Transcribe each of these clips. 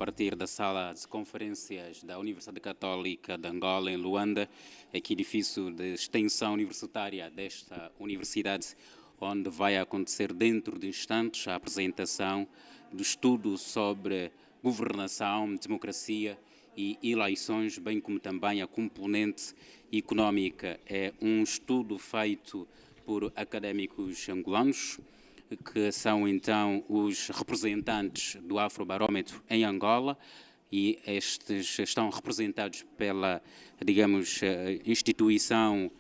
partir da sala de conferências da Universidade Católica de Angola, em Luanda, aqui edifício de extensão universitária desta universidade, onde vai acontecer dentro de instantes a apresentação do estudo sobre governação, democracia e eleições, bem como também a componente económica. É um estudo feito por académicos angolanos, que são então os representantes do Afrobarómetro em Angola, e estes estão representados pela, digamos, instituição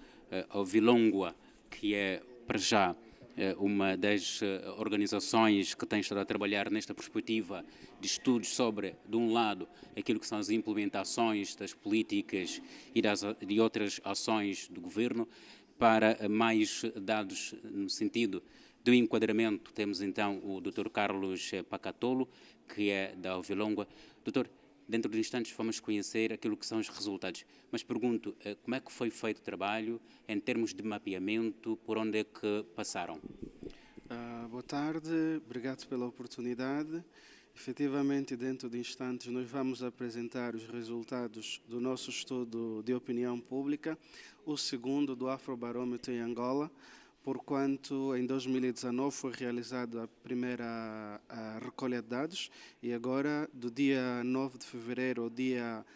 Ovilongua, que é, para já, uma das organizações que tem estado a trabalhar nesta perspectiva de estudos sobre, de um lado, aquilo que são as implementações das políticas e de outras ações do governo, para mais dados no sentido do enquadramento. Temos então o Dr. Carlos Pacatolo, que é da Ovilongua. Doutor, dentro de instantes vamos conhecer aquilo que são os resultados, mas pergunto, como é que foi feito o trabalho em termos de mapeamento, por onde é que passaram? Boa tarde, obrigado pela oportunidade. Efetivamente, dentro de instantes, nós vamos apresentar os resultados do nosso estudo de opinião pública, o segundo do Afrobarómetro em Angola, porquanto em 2019 foi realizada a primeira recolha de dados e agora, do dia 9 de fevereiro ao dia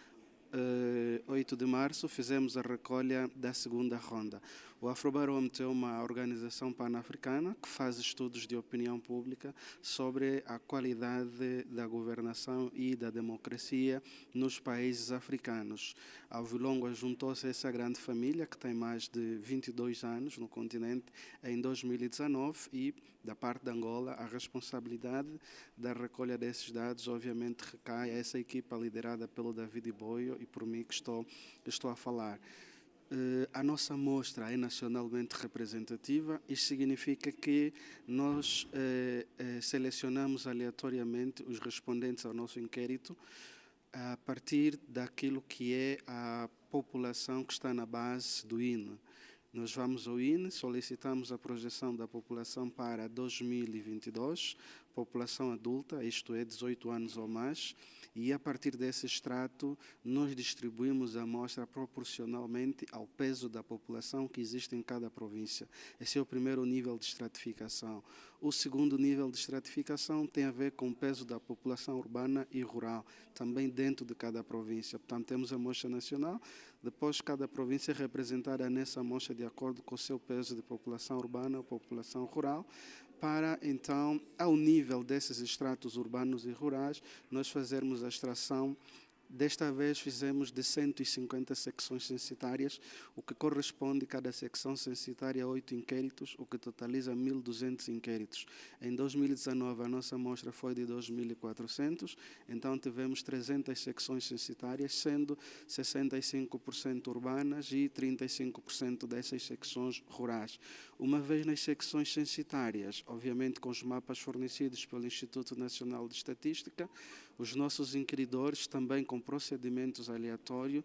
8 de março, fizemos a recolha da segunda ronda. O Afrobarómetro é uma organização pan-africana que faz estudos de opinião pública sobre a qualidade da governação e da democracia nos países africanos. A Ovilongua juntou-se a essa grande família, que tem mais de 22 anos no continente, em 2019, e, da parte de Angola, a responsabilidade da recolha desses dados, obviamente, recai a essa equipa liderada pelo David Boio e por mim que estou a falar. A nossa amostra é nacionalmente representativa. Isto significa que nós selecionamos aleatoriamente os respondentes ao nosso inquérito a partir daquilo que é a população que está na base do INE. Nós vamos ao INE, solicitamos a projeção da população para 2022, população adulta, isto é, 18 anos ou mais, e a partir desse extrato nós distribuímos a amostra proporcionalmente ao peso da população que existe em cada província. Esse é o primeiro nível de estratificação. O segundo nível de estratificação tem a ver com o peso da população urbana e rural, também dentro de cada província. Portanto, temos a amostra nacional, depois cada província é representada nessa amostra de acordo com o seu peso de população urbana ou população rural, para então, ao nível desses estratos urbanos e rurais, nós fazermos a extração. Desta vez fizemos de 150 secções censitárias, o que corresponde a cada secção censitária a 8 inquéritos, o que totaliza 1.200 inquéritos. Em 2019 a nossa amostra foi de 2.400, então tivemos 300 secções censitárias, sendo 65% urbanas e 35% dessas secções rurais. Uma vez nas secções censitárias, obviamente com os mapas fornecidos pelo Instituto Nacional de Estatística, os nossos inquiridores, também com procedimentos aleatórios,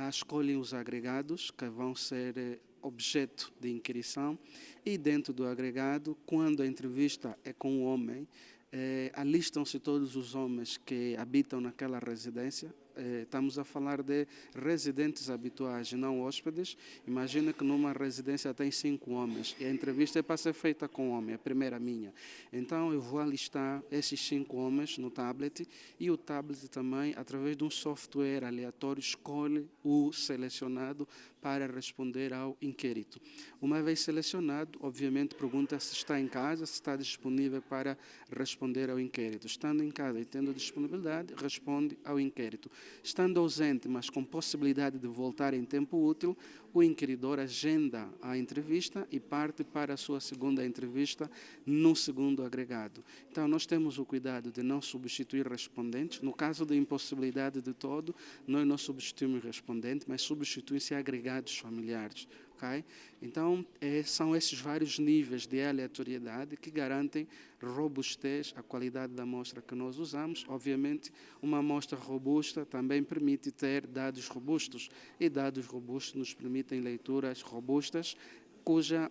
escolhem os agregados que vão ser objeto de inquirição, e dentro do agregado, quando a entrevista é com um homem, alistam-se todos os homens que habitam naquela residência. Estamos a falar de residentes habituais, não hóspedes. Imagina que numa residência tem 5 homens e a entrevista é para ser feita com um homem, a primeira minha. Então eu vou alistar esses 5 homens no tablet, e o tablet também, através de um software aleatório, escolhe o selecionado para responder ao inquérito. Uma vez selecionado, obviamente pergunta se está em casa, se está disponível para responder ao inquérito. Estando em casa e tendo disponibilidade, responde ao inquérito. Estando ausente, mas com possibilidade de voltar em tempo útil, o inquiridor agenda a entrevista e parte para a sua segunda entrevista no segundo agregado. Então, nós temos o cuidado de não substituir respondentes. No caso de impossibilidade de todo, nós não substituímos respondente, mas substituem-se agregados familiares. Okay? Então, são esses vários níveis de aleatoriedade que garantem robustez, a qualidade da amostra que nós usamos. Obviamente, uma amostra robusta também permite ter dados robustos, e dados robustos nos permitem leituras robustas, cuja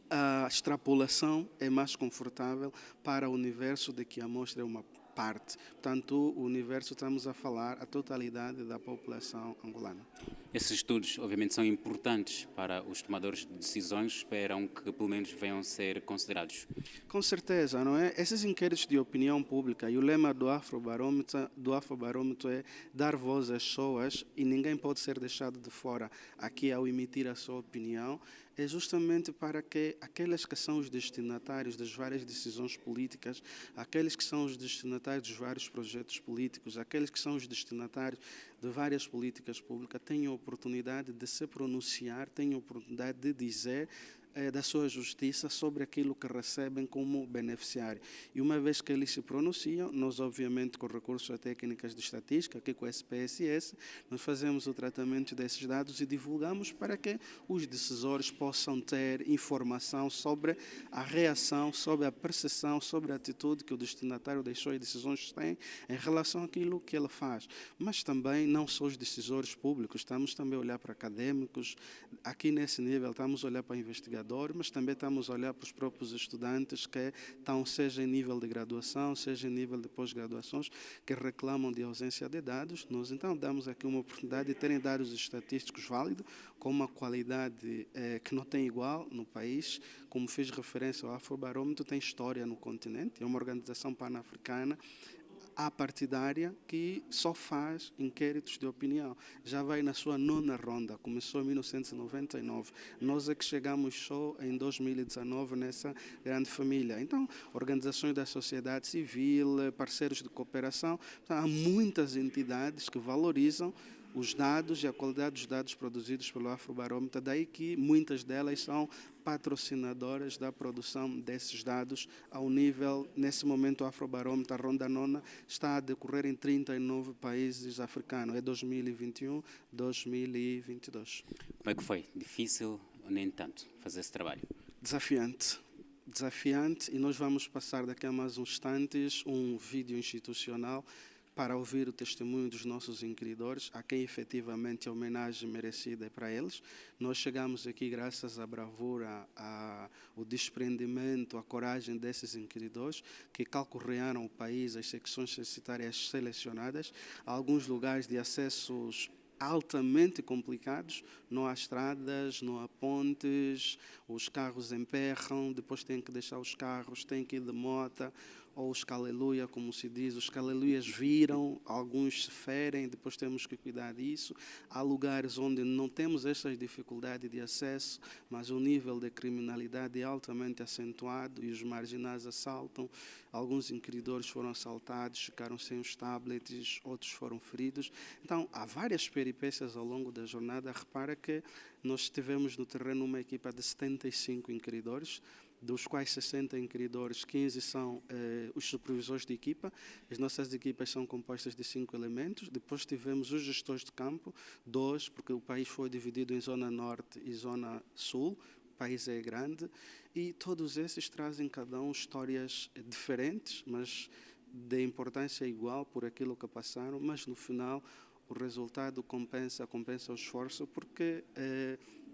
a extrapolação é mais confortável para o universo de que a amostra é uma parte. Portanto, o universo, estamos a falar a totalidade da população angolana. Esses estudos, obviamente, são importantes para os tomadores de decisões, esperam que pelo menos venham a ser considerados. Com certeza, não é? Esses inquéritos de opinião pública e o lema do Afrobarômetro é dar voz às pessoas e ninguém pode ser deixado de fora aqui ao emitir a sua opinião, é justamente para que aqueles que são os destinatários das várias decisões políticas, aqueles que são os destinatários dos vários projetos políticos, aqueles que são os destinatários de várias políticas públicas tenham a oportunidade de se pronunciar, tenham a oportunidade de dizer da sua justiça sobre aquilo que recebem como beneficiário. E uma vez que eles se pronunciam, nós obviamente com recurso a técnicas de estatística, aqui com o SPSS, nós fazemos o tratamento desses dados e divulgamos para que os decisores possam ter informação sobre a reação, sobre a percepção, sobre a atitude que o destinatário deixou e decisões têm em relação àquilo que ele faz. Mas também não só os decisores públicos, estamos também a olhar para acadêmicos, aqui nesse nível estamos a olhar para investigadores, mas também estamos a olhar para os próprios estudantes que estão, seja em nível de graduação, seja em nível de pós-graduações, que reclamam de ausência de dados. Nós, então, damos aqui uma oportunidade de terem dados estatísticos válidos, com uma qualidade que não tem igual no país. Como fiz referência ao Afrobarômetro, tem história no continente, é uma organização pan-africana apartidária que só faz inquéritos de opinião. Já vai na sua 9ª ronda, começou em 1999. Nós é que chegamos só em 2019 nessa grande família. Então, organizações da sociedade civil, parceiros de cooperação, há muitas entidades que valorizam os dados e a qualidade dos dados produzidos pelo Afrobarômetro, daí que muitas delas são patrocinadoras da produção desses dados ao nível, nesse momento o Afrobarômetro, a Ronda Nona, está a decorrer em 39 países africanos, é 2021, 2022. Como é que foi? Difícil ou nem tanto fazer esse trabalho? Desafiante. Desafiante, e nós vamos passar daqui a mais uns instantes um vídeo institucional para ouvir o testemunho dos nossos inquiridores, a quem efetivamente a homenagem merecida é para eles. Nós chegamos aqui graças à bravura, ao desprendimento, à coragem desses inquiridores que calcorrearam o país, as secções censitárias selecionadas, a alguns lugares de acessos altamente complicados, não há estradas, não há pontes, os carros emperram, depois têm que deixar os carros, têm que ir de moto, ou os caleluia, como se diz, os caleluias viram, alguns se ferem, depois temos que cuidar disso. Há lugares onde não temos estas dificuldades de acesso, mas o nível de criminalidade é altamente acentuado e os marginais assaltam. Alguns inquiridores foram assaltados, ficaram sem os tablets, outros foram feridos. Então, há várias peripécias ao longo da jornada. Repara que nós tivemos no terreno uma equipa de 75 inquiridores, dos quais 60 inquiridores, 15 são os supervisores de equipa. As nossas equipas são compostas de 5 elementos. Depois tivemos os gestores de campo, 2, porque o país foi dividido em zona norte e zona sul. O país é grande. E todos esses trazem cada um histórias diferentes, mas de importância igual por aquilo que passaram. Mas no final o resultado compensa o esforço, porque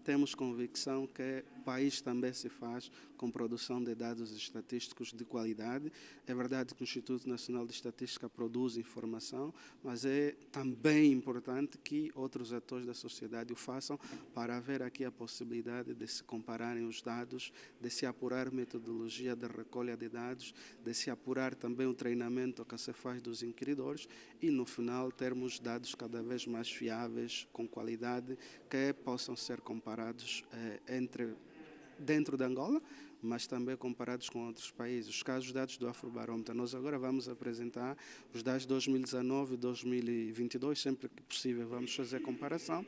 temos convicção que o país também se faz com produção de dados estatísticos de qualidade. É verdade que o Instituto Nacional de Estatística produz informação, mas é também importante que outros atores da sociedade o façam para haver aqui a possibilidade de se compararem os dados, de se apurar metodologia de recolha de dados, de se apurar também o treinamento que se faz dos inquiridores e, no final, termos dados cada vez mais fiáveis, com qualidade, que possam ser comparados dentro de Angola, mas também comparados com outros países. Os casos dados do Afrobarômetro, nós agora vamos apresentar os dados de 2019 e 2022, sempre que possível vamos fazer comparação,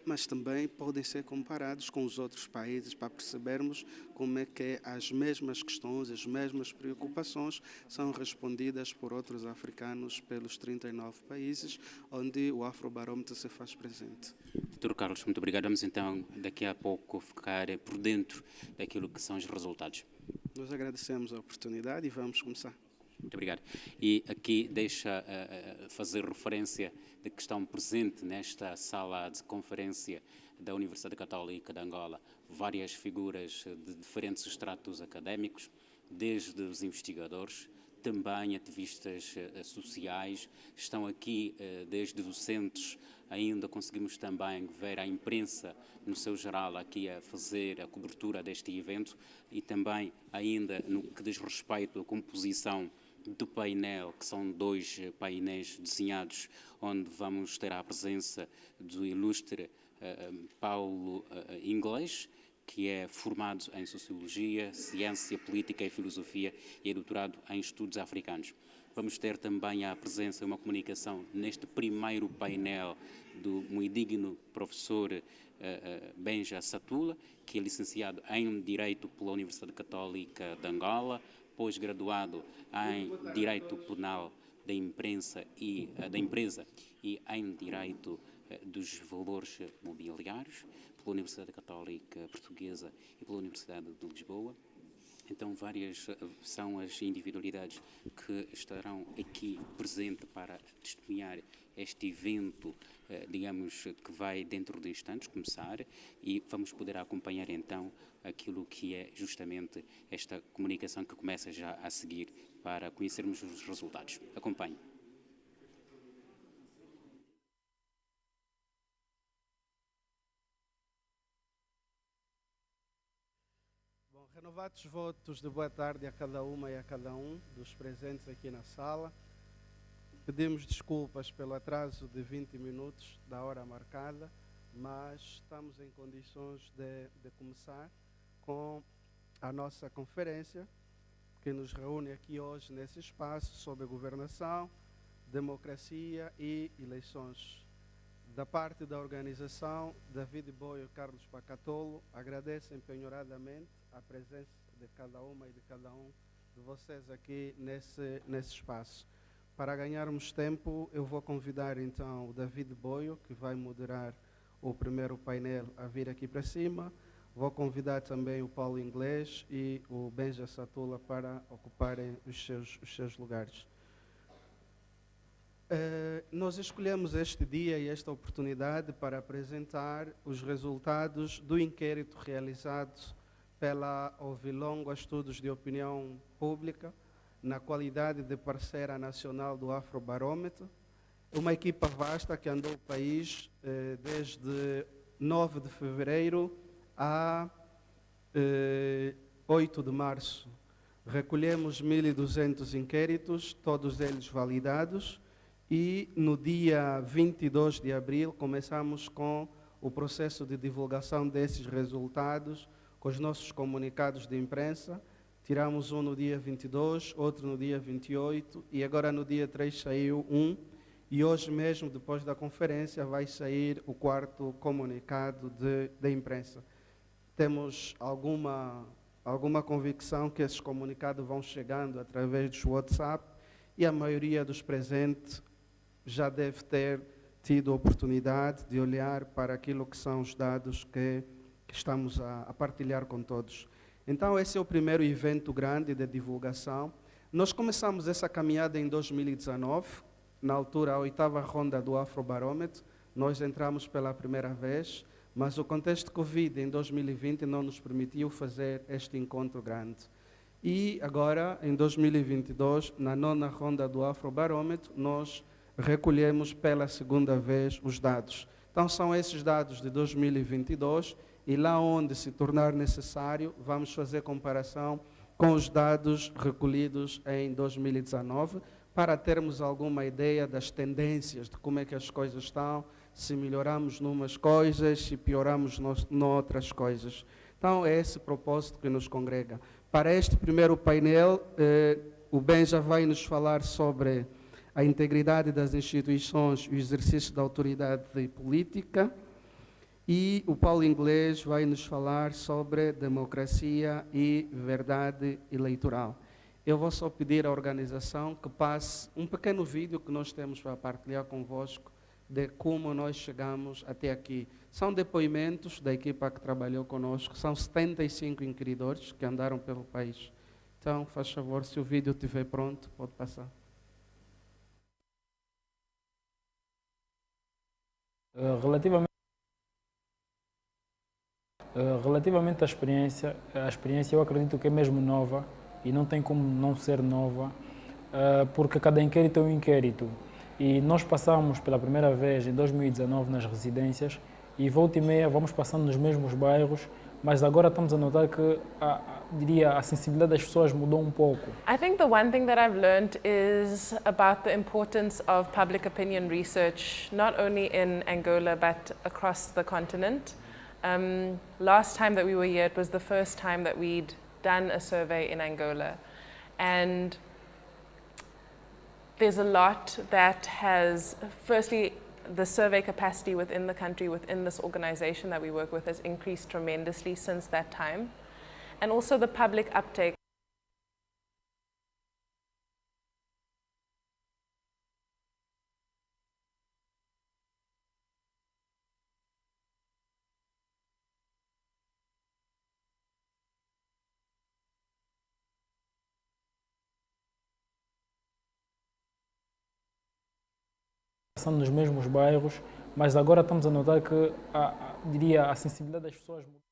mas também podem ser comparados com os outros países para percebermos como é que as mesmas questões, as mesmas preocupações são respondidas por outros africanos pelos 39 países onde o Afrobarômetro se faz presente. Doutor Carlos, muito obrigado. Vamos então daqui a pouco ficar por dentro daquilo que são os resultados. Nós agradecemos a oportunidade e vamos começar. Muito obrigado. E aqui deixa fazer referência de que estão presentes nesta sala de conferência da Universidade Católica de Angola várias figuras de diferentes estratos académicos, desde os investigadores, também ativistas sociais. Estão aqui desde docentes, ainda conseguimos também ver a imprensa no seu geral aqui a fazer a cobertura deste evento e também ainda no que diz respeito à composição do painel, que são 2 painéis desenhados, onde vamos ter a presença do ilustre Paulo Inglês, que é formado em Sociologia, Ciência Política e Filosofia e é doutorado em Estudos Africanos. Vamos ter também a presença, uma comunicação neste primeiro painel do muito digno professor Benja Satula, que é licenciado em Direito pela Universidade Católica de Angola, pós-graduado em Direito Penal da Empresa e em Direito dos Valores Mobiliários, pela Universidade Católica Portuguesa e pela Universidade de Lisboa. Então, várias são as individualidades que estarão aqui presentes para testemunhar este evento, digamos, que vai dentro de instantes começar, e vamos poder acompanhar então aquilo que é justamente esta comunicação que começa já a seguir para conhecermos os resultados. Acompanhe. Renovados votos de boa tarde a cada uma e a cada um dos presentes aqui na sala. Pedimos desculpas pelo atraso de 20 minutos da hora marcada, mas estamos em condições de começar com a nossa conferência, que nos reúne aqui hoje nesse espaço sobre governação, democracia e eleições. Da parte da organização, David Boio e Carlos Pacatolo agradecem penhoradamente a presença de cada uma e de cada um de vocês aqui nesse espaço. Para ganharmos tempo, eu vou convidar então o David Boio, que vai moderar o primeiro painel, a vir aqui para cima. Vou convidar também o Paulo Inglês e o Benja Satula para ocuparem os seus lugares. Nós escolhemos este dia e esta oportunidade para apresentar os resultados do inquérito realizado pela Ovilongo Estudos de Opinião Pública, na qualidade de parceira nacional do Afrobarômetro, uma equipa vasta que andou o país desde 9 de fevereiro a 8 de março. Recolhemos 1.200 inquéritos, todos eles validados, e no dia 22 de abril começamos com o processo de divulgação desses resultados, com os nossos comunicados de imprensa. Tiramos um no dia 22, outro no dia 28, e agora no dia 3 saiu um, e hoje mesmo, depois da conferência, vai sair o 4º comunicado da imprensa. Temos alguma convicção que esses comunicados vão chegando através do WhatsApp, e a maioria dos presentes já deve ter tido a oportunidade de olhar para aquilo que são os dados que estamos a partilhar com todos. Então, esse é o primeiro evento grande de divulgação. Nós começamos essa caminhada em 2019, na altura, a 8ª ronda do Afrobarômetro. Nós entramos pela primeira vez, mas o contexto Covid em 2020 não nos permitiu fazer este encontro grande. E agora, em 2022, na 9ª ronda do Afrobarômetro, nós recolhemos pela segunda vez os dados. Então, são esses dados de 2022, e lá onde se tornar necessário, vamos fazer comparação com os dados recolhidos em 2019, para termos alguma ideia das tendências, de como é que as coisas estão, se melhoramos numas coisas, se pioramos noutras coisas. Então, é esse propósito que nos congrega. Para este primeiro painel, o Benja vai nos falar sobre a integridade das instituições e o exercício da autoridade política, e o Paulo Inglês vai nos falar sobre democracia e verdade eleitoral. Eu vou só pedir à organização que passe um pequeno vídeo que nós temos para partilhar convosco de como nós chegamos até aqui. São depoimentos da equipa que trabalhou conosco, são 75 inquiridores que andaram pelo país. Então, faz favor, se o vídeo estiver pronto, pode passar. Relativamente à experiência eu acredito que é mesmo nova e não tem como não ser nova, porque cada inquérito é um inquérito. E nós passamos pela primeira vez em 2019 nas residências e volta e meia vamos passando nos mesmos bairros, mas agora estamos a notar que a sensibilidade das pessoas mudou um pouco. I think the one thing that I've learned is about the importance of public opinion research, not only in Angola but across the continent. Last time that we were here, it was the first time that we'd done a survey in Angola. And there's a lot that has, firstly, the survey capacity within the country, within this organization that we work with, has increased tremendously since that time. And also the public uptake. Passando nos mesmos bairros, mas agora estamos a notar que a sensibilidade das pessoas mudou.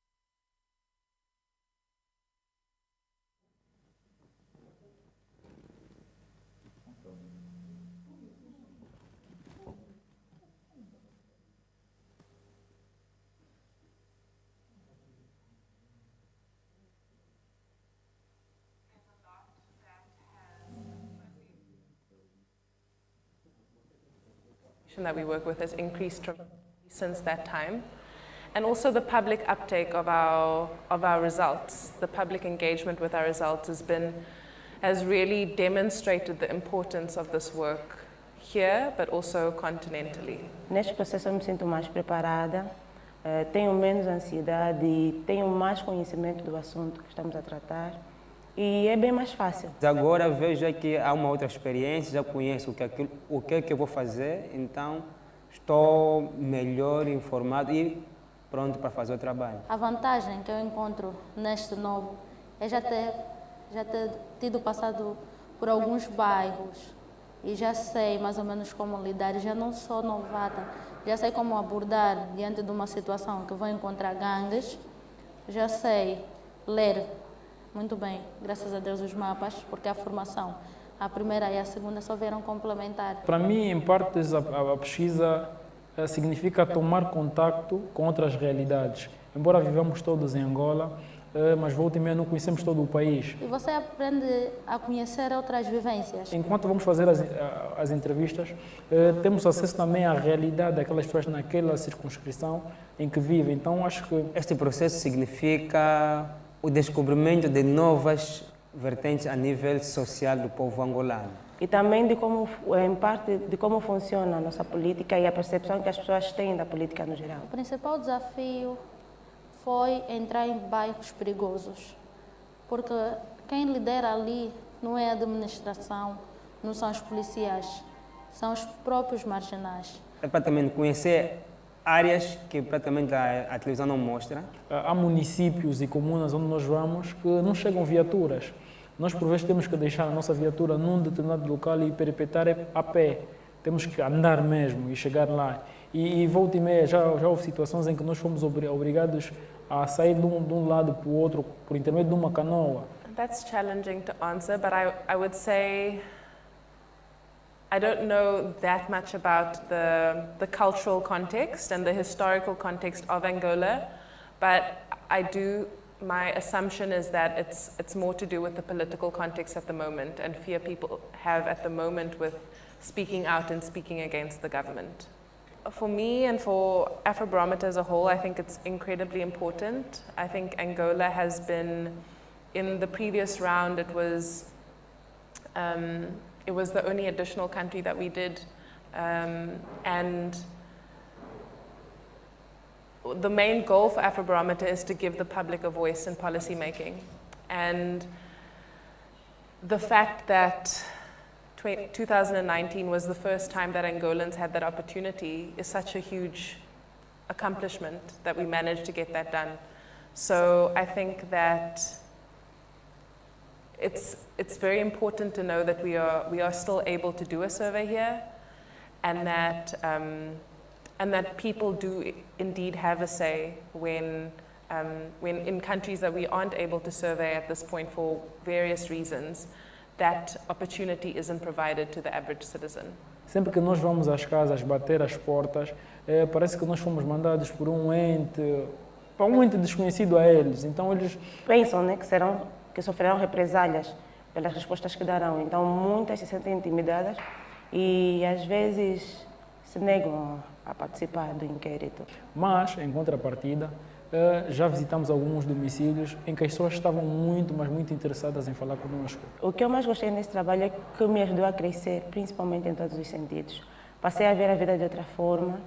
That we work with has increased since that time. And also the public uptake of our results, the public engagement with our results has really demonstrated the importance of this work here, but also continentally. Neste processo eu me sinto mais preparada, tenho menos ansiedade e tenho mais conhecimento do assunto que estamos a tratar. E é bem mais fácil. Agora vejo que há uma outra experiência, já conheço o que eu vou fazer, então estou melhor informado e pronto para fazer o trabalho. A vantagem que eu encontro neste novo é já ter tido passado por alguns bairros e já sei mais ou menos como lidar, já não sou novata, já sei como abordar diante de uma situação que vou encontrar gangues, já sei ler muito bem, graças a Deus, os mapas, porque a formação, a primeira e a segunda, só vieram complementar. Para mim, em partes, a pesquisa significa tomar contacto com outras realidades. Embora vivamos todos em Angola, mas volta e meia não conhecemos todo o país. E você aprende a conhecer outras vivências. Enquanto vamos fazer as entrevistas, temos acesso também à realidade daquelas pessoas naquela circunscrição em que vivem. Então, acho que este processo significa o descobrimento de novas vertentes a nível social do povo angolano. E também em parte, de como funciona a nossa política e a percepção que as pessoas têm da política no geral. O principal desafio foi entrar em bairros perigosos, porque quem lidera ali não é a administração, não são os policiais, são os próprios marginais. É para também conhecer áreas que praticamente a televisão não mostra. Há municípios e comunas onde nós vamos que não chegam viaturas. Nós, por vezes, temos que deixar a nossa viatura num determinado local e perpetrar a pé. Temos que andar mesmo e chegar lá. E volta e meia, já houve situações em que nós fomos obrigados a sair de um lado para o outro por intermédio de uma canoa. That's challenging to answer, but I would say I don't know that much about the cultural context and the historical context of Angola, but my assumption is that it's more to do with the political context at the moment and fear people have at the moment with speaking out and speaking against the government. For me and for Afrobarometer as a whole, I think it's incredibly important. I think Angola has been, in the previous round, it was the only additional country that we did, and the main goal for Afrobarometer is to give the public a voice in policy making. And the fact that 2019 was the first time that Angolans had that opportunity is such a huge accomplishment that we managed to get that done. So I think that it's very important to know that we are still able to do a survey here, and that people do indeed have a say when in countries that we aren't able to survey at this point for various reasons, that opportunity isn't provided to the average citizen. Sempre que nós vamos às casas bater as portas, parece que nós fomos mandados por para um ente desconhecido a eles. Então eles Pensam, né, que sofrerão represálias pelas respostas que darão. Então muitas se sentem intimidadas e às vezes se negam a participar do inquérito. Mas, em contrapartida, já visitamos alguns domicílios em que as pessoas estavam muito, mas muito interessadas em falar conosco. O que eu mais gostei nesse trabalho é que me ajudou a crescer, principalmente em todos os sentidos. Passei a ver a vida de outra forma,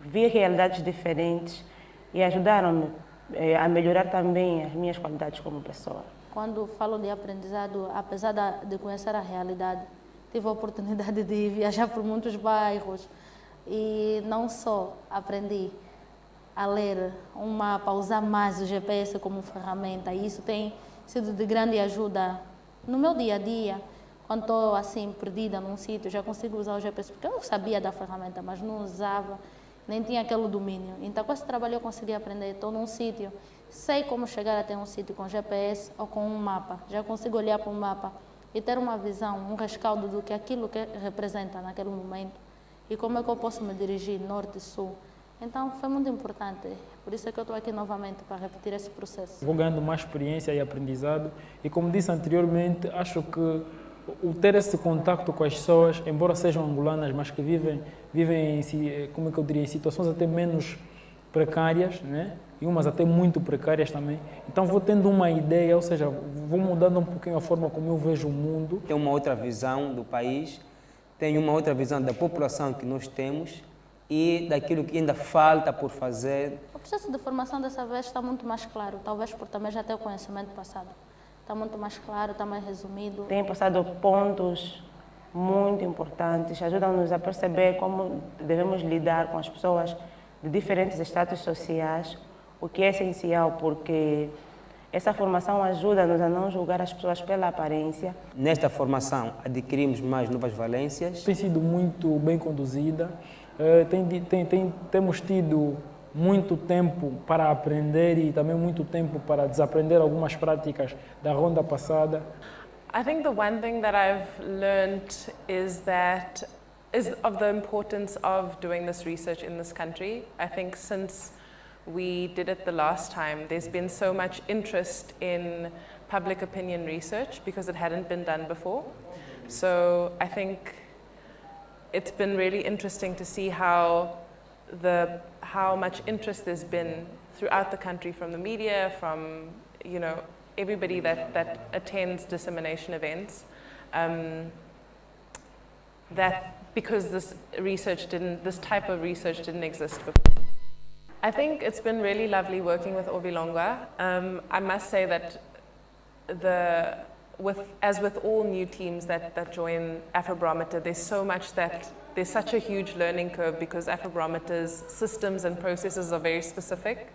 vi realidades diferentes e ajudaram-me a melhorar também as minhas qualidades como pessoa. Quando falo de aprendizado, apesar de conhecer a realidade, tive a oportunidade de viajar por muitos bairros e não só aprendi a ler um mapa, a usar mais o GPS como ferramenta. E isso tem sido de grande ajuda no meu dia a dia. Quando estou assim perdida num sítio, já consigo usar o GPS, porque eu sabia da ferramenta, mas não usava, nem tinha aquele domínio. Então com esse trabalho eu consegui aprender. Estou num sítio, sei como chegar até um sítio com GPS ou com um mapa. Já consigo olhar para um mapa e ter uma visão, um rescaldo do que aquilo que representa naquele momento e como é que eu posso me dirigir norte e sul. Então foi muito importante, por isso é que eu estou aqui novamente para repetir esse processo. Vou ganhando mais experiência e aprendizado e, como disse anteriormente, acho que o ter esse contacto com as pessoas, embora sejam angolanas, mas que vivem como é que eu diria, em situações até menos precárias, né? E umas até muito precárias também. Então vou tendo uma ideia, ou seja, vou mudando um pouquinho a forma como eu vejo o mundo. Tem uma outra visão do país, tem uma outra visão da população que nós temos e daquilo que ainda falta por fazer. O processo de formação dessa vez está muito mais claro, talvez por também já ter o conhecimento passado. Está muito mais claro, está mais resumido. Tem passado pontos muito importantes, ajudam-nos a perceber como devemos lidar com as pessoas de diferentes estratos sociais, o que é essencial, porque essa formação ajuda-nos a não julgar as pessoas pela aparência. Nesta formação adquirimos mais novas valências. Tem sido muito bem conduzida, temos tido muito tempo para aprender e também muito tempo para desaprender algumas práticas da ronda passada. I think the one thing that I've learned is of the importance of doing this research in this country. I think since we did it the last time, there's been so much interest in public opinion research because it hadn't been done before. So I think it's been really interesting to see how much interest there's been throughout the country from the media, from everybody that attends dissemination events. That because this type of research didn't exist before. I think it's been really lovely working with Ovilongwa. I must say that as with all new teams that join Afrobarometer, there's such a huge learning curve because Afrobarometer's systems and processes are very specific.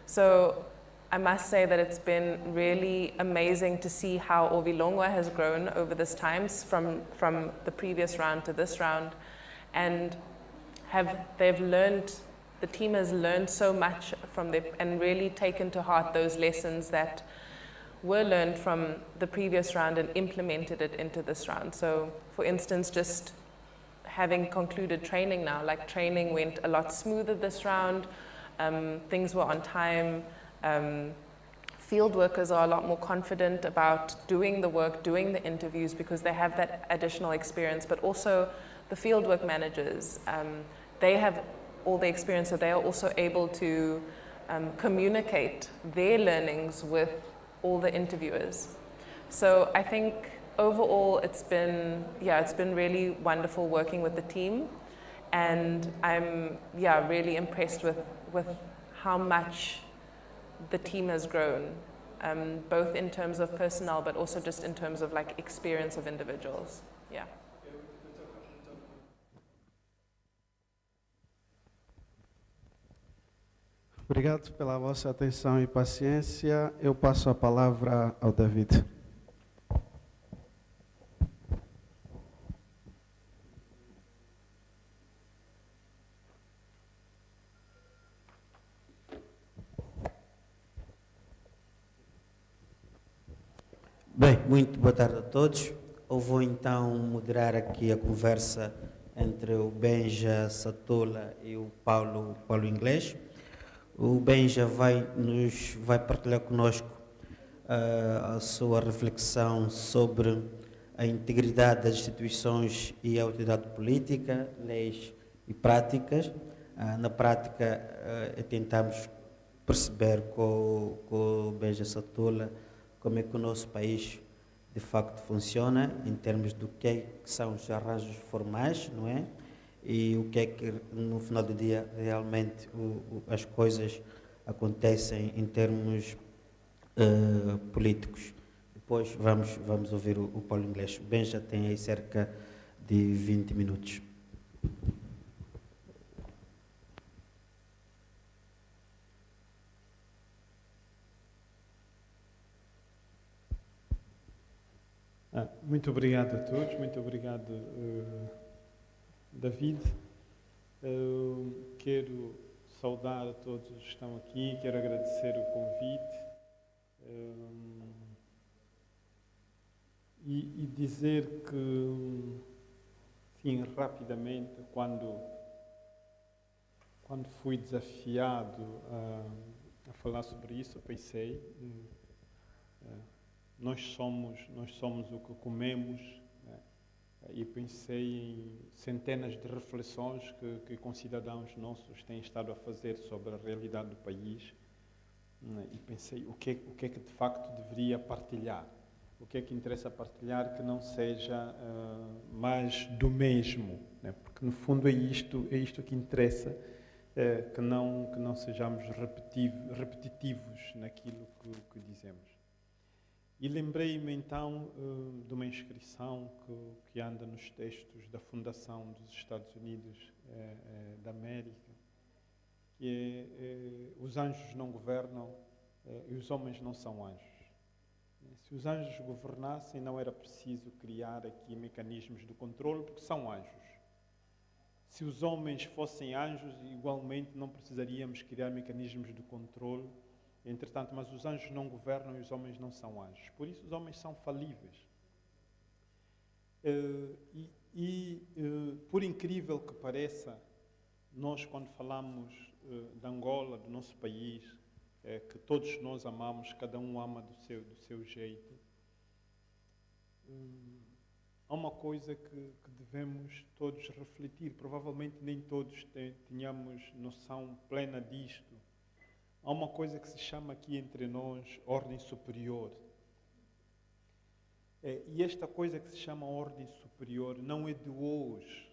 So I must say that it's been really amazing to see how Ovilongwa has grown over this time from the previous round to this round, and the team has learned so much from them and really taken to heart those lessons that were learned from the previous round and implemented it into this round. So for instance, just having concluded training now, like training went a lot smoother this round, things were on time, field workers are a lot more confident about doing the work, doing the interviews because they have that additional experience, but also the fieldwork managers, they have all the experience, so they are also able to communicate their learnings with all the interviewers. So I think overall it's been really wonderful working with the team, and I'm really impressed with how much the team has grown, both in terms of personnel but also just in terms of like experience of individuals. Yeah. Obrigado pela vossa atenção e paciência. Eu passo a palavra ao David. Bem, muito boa tarde a todos. Eu vou então moderar aqui a conversa entre o Benja Satola e o Paulo Inglês. O Benja vai partilhar conosco a sua reflexão sobre a integridade das instituições e a autoridade política, leis e práticas. Na prática, tentamos perceber com o Benja Satola como é que o nosso país de facto funciona em termos do que, é que são os arranjos formais, não é? E o que é que no final do dia realmente as coisas acontecem em termos políticos. Depois vamos ouvir o Paulo Inglês. O Benja tem aí cerca de 20 minutos. Muito obrigado a todos, muito obrigado, David. Quero saudar a todos que estão aqui, quero agradecer o convite e dizer que, sim, rapidamente, quando fui desafiado a falar sobre isso, eu pensei... Nós somos o que comemos, né? E pensei em centenas de reflexões que concidadãos nossos têm estado a fazer sobre a realidade do país, né? E pensei o que é que de facto deveria partilhar, o que é que interessa partilhar que não seja mais do mesmo, né? Porque no fundo é isto que interessa, que não sejamos repetitivos naquilo que dizemos. E lembrei-me então de uma inscrição que anda nos textos da Fundação dos Estados Unidos da América, que é os anjos não governam e os homens não são anjos. Se os anjos governassem, não era preciso criar aqui mecanismos de controle, porque são anjos. Se os homens fossem anjos, igualmente não precisaríamos criar mecanismos de controle. Entretanto, mas os anjos não governam e os homens não são anjos. Por isso, os homens são falíveis. Por incrível que pareça, nós, quando falamos de Angola, do nosso país, que todos nós amamos, cada um ama do seu jeito, há uma coisa que devemos todos refletir. Provavelmente nem todos tenhamos noção plena disto. Há uma coisa que se chama aqui entre nós ordem superior. E esta coisa que se chama ordem superior não é de hoje.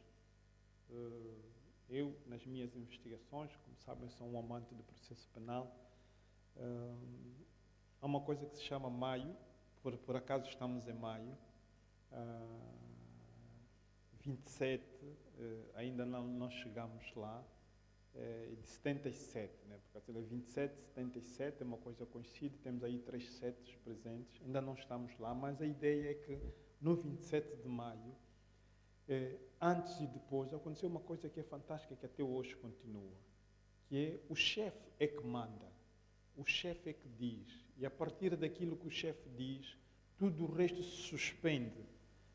Eu, nas minhas investigações, como sabem, sou um amante do processo penal, há uma coisa que se chama maio, por acaso estamos em maio, 27, ainda não chegamos lá, de 77, né? Porque 27, 77 é uma coisa conhecida, temos aí 3 setes presentes, ainda não estamos lá, mas a ideia é que no 27 de maio, antes e depois, aconteceu uma coisa que é fantástica, que até hoje continua, que é o chefe é que manda, o chefe é que diz, e a partir daquilo que o chefe diz, tudo o resto se suspende.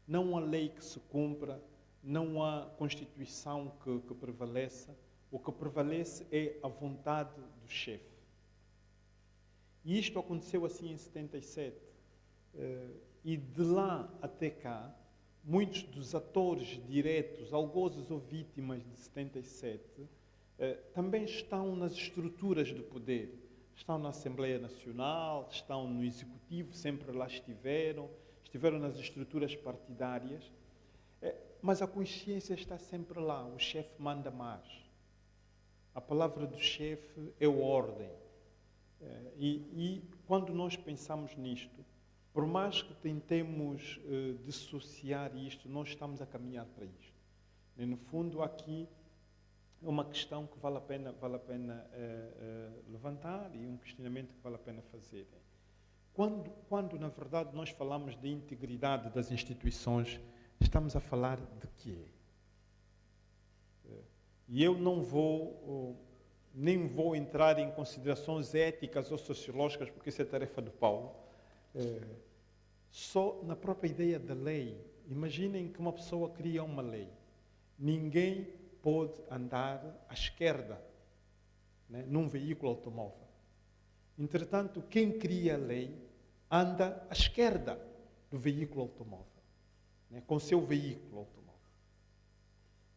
Não há lei que se cumpra, não há Constituição que prevaleça. O que prevalece é a vontade do chefe. E isto aconteceu assim em 77. E de lá até cá, muitos dos atores diretos, algozes ou vítimas de 77, também estão nas estruturas de poder. Estão na Assembleia Nacional, estão no Executivo, sempre lá estiveram nas estruturas partidárias, mas a consciência está sempre lá, o chefe manda mais. A palavra do chefe é ordem. E quando nós pensamos nisto, por mais que tentemos dissociar isto, nós estamos a caminhar para isto. E, no fundo, aqui é uma questão que vale a pena levantar e um questionamento que vale a pena fazer. Quando, na verdade, nós falamos de integridade das instituições, estamos a falar de quê? E eu nem vou entrar em considerações éticas ou sociológicas, porque isso é tarefa do Paulo. Só na própria ideia da lei. Imaginem que uma pessoa cria uma lei. Ninguém pode andar à esquerda, né, num veículo automóvel. Entretanto, quem cria a lei anda à esquerda do veículo automóvel, né, com o seu veículo automóvel.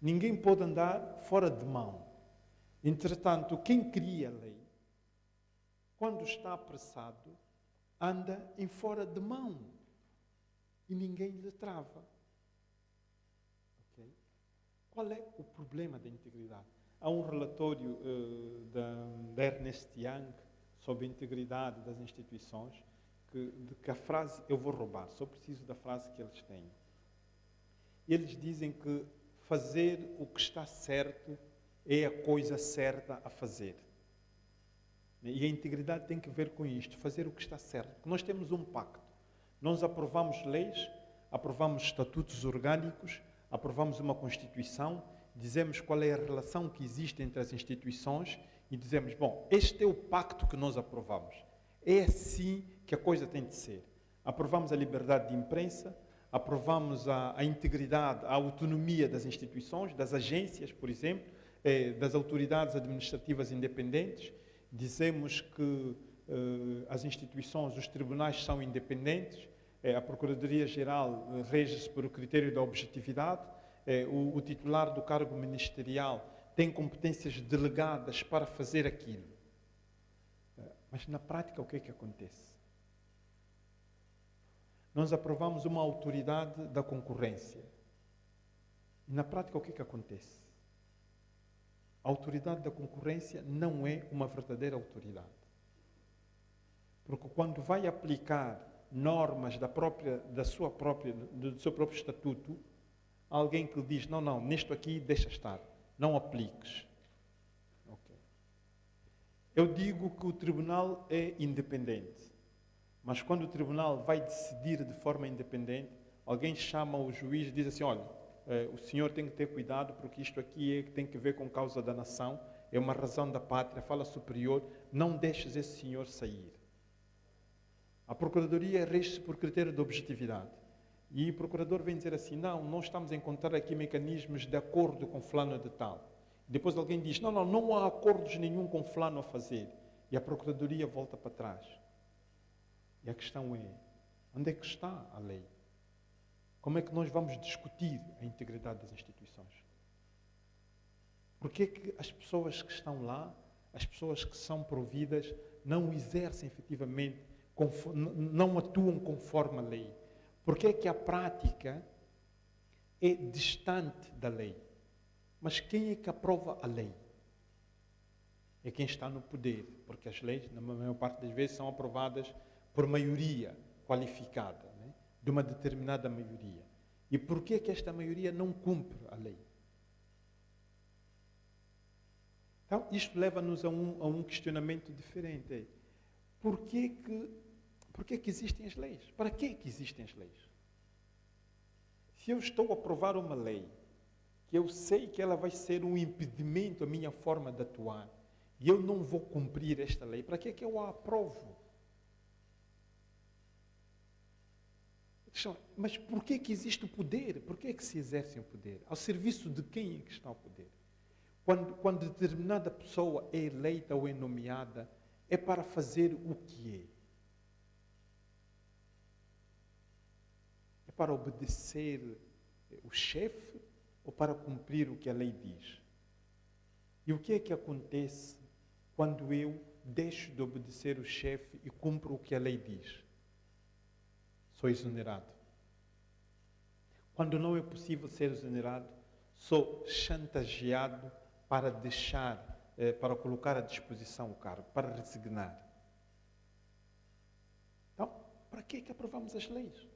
Ninguém pode andar fora de mão. Entretanto, quem cria a lei, quando está apressado, anda em fora de mão e ninguém lhe trava. Okay? Qual é o problema da integridade? Há um relatório da Ernest Young sobre a integridade das instituições, que a frase, eu vou roubar, só preciso da frase que eles têm. Eles dizem que fazer o que está certo é a coisa certa a fazer. E a integridade tem que ver com isto, fazer o que está certo. Porque nós temos um pacto. Nós aprovamos leis, aprovamos estatutos orgânicos, aprovamos uma Constituição, dizemos qual é a relação que existe entre as instituições e dizemos, bom, este é o pacto que nós aprovamos. É assim que a coisa tem de ser. Aprovamos a liberdade de imprensa, aprovamos a integridade, a autonomia das instituições, das agências, por exemplo, das autoridades administrativas independentes. Dizemos que as instituições, os tribunais são independentes, a Procuradoria-Geral rege-se por o critério da objetividade, o titular do cargo ministerial tem competências delegadas para fazer aquilo. Mas na prática o que é que acontece? Nós aprovamos uma autoridade da concorrência. E na prática o que é que acontece? A autoridade da concorrência não é uma verdadeira autoridade. Porque quando vai aplicar normas do seu próprio estatuto, alguém que lhe diz, não, nisto aqui deixa estar, não apliques. Okay. Eu digo que o tribunal é independente, mas quando o tribunal vai decidir de forma independente, alguém chama o juiz e diz assim, olha, o senhor tem que ter cuidado porque isto aqui tem que ver com causa da nação, é uma razão da pátria, fala superior, não deixes esse senhor sair. A Procuradoria rege-se por critério de objetividade. E o procurador vem dizer assim, não estamos a encontrar aqui mecanismos de acordo com fulano de tal. Depois alguém diz, não há acordos nenhum com fulano a fazer. E a Procuradoria volta para trás. E a questão é, onde é que está a lei? Como é que nós vamos discutir a integridade das instituições? Por que é que as pessoas que estão lá, as pessoas que são providas, não exercem efetivamente, não atuam conforme a lei? Por que é que a prática é distante da lei? Mas quem é que aprova a lei? É quem está no poder, porque as leis, na maior parte das vezes, são aprovadas por maioria qualificada, né? De uma determinada maioria. E por que é que esta maioria não cumpre a lei? Então, isto leva-nos a um questionamento diferente. Por que que existem as leis? Para que existem as leis? Se eu estou a aprovar uma lei, que eu sei que ela vai ser um impedimento à minha forma de atuar, e eu não vou cumprir esta lei, para que eu a aprovo? Mas por que existe o poder? Por que se exerce o poder? Ao serviço de quem é que está o poder? Quando determinada pessoa é eleita ou é nomeada, é para fazer o que é? É para obedecer o chefe ou para cumprir o que a lei diz? E o que é que acontece quando eu deixo de obedecer o chefe e cumpro o que a lei diz? Sou exonerado. Quando não é possível ser exonerado, sou chantageado para para colocar à disposição o cargo, para resignar. Então, para que é que aprovamos as leis?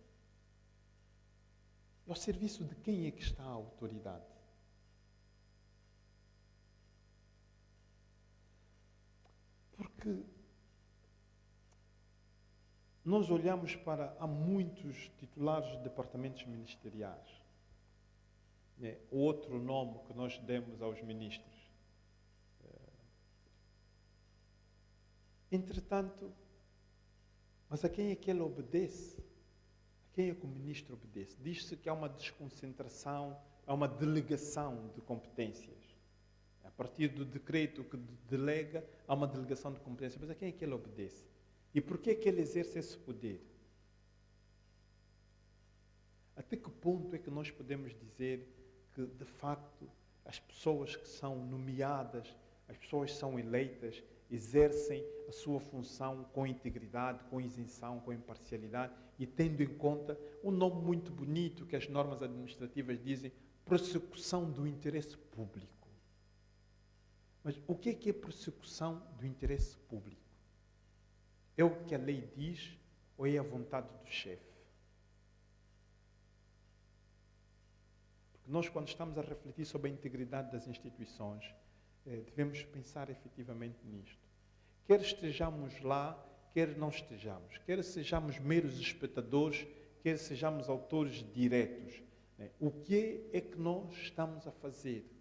E ao serviço de quem é que está a autoridade? Porque nós olhamos para, há muitos titulares de departamentos ministeriais. Outro nome que nós demos aos ministros. Entretanto, mas a quem é que ele obedece? quem é que o ministro obedece? Diz-se que há uma desconcentração, há uma delegação de competências. A partir do decreto que delega, há uma delegação de competências. Mas a quem é que ele obedece? E por que é que ele exerce esse poder? Até que ponto é que nós podemos dizer que, de facto, as pessoas que são nomeadas, as pessoas que são eleitas, exercem a sua função com integridade, com isenção, com imparcialidade e tendo em conta um nome muito bonito que as normas administrativas dizem, persecução do interesse público. Mas o que é persecução do interesse público? É o que a lei diz ou é a vontade do chefe? Porque nós, quando estamos a refletir sobre a integridade das instituições, devemos pensar efetivamente nisto. Quer estejamos lá, quer não estejamos. Quer sejamos meros espectadores, quer sejamos autores diretos. O que é que nós estamos a fazer?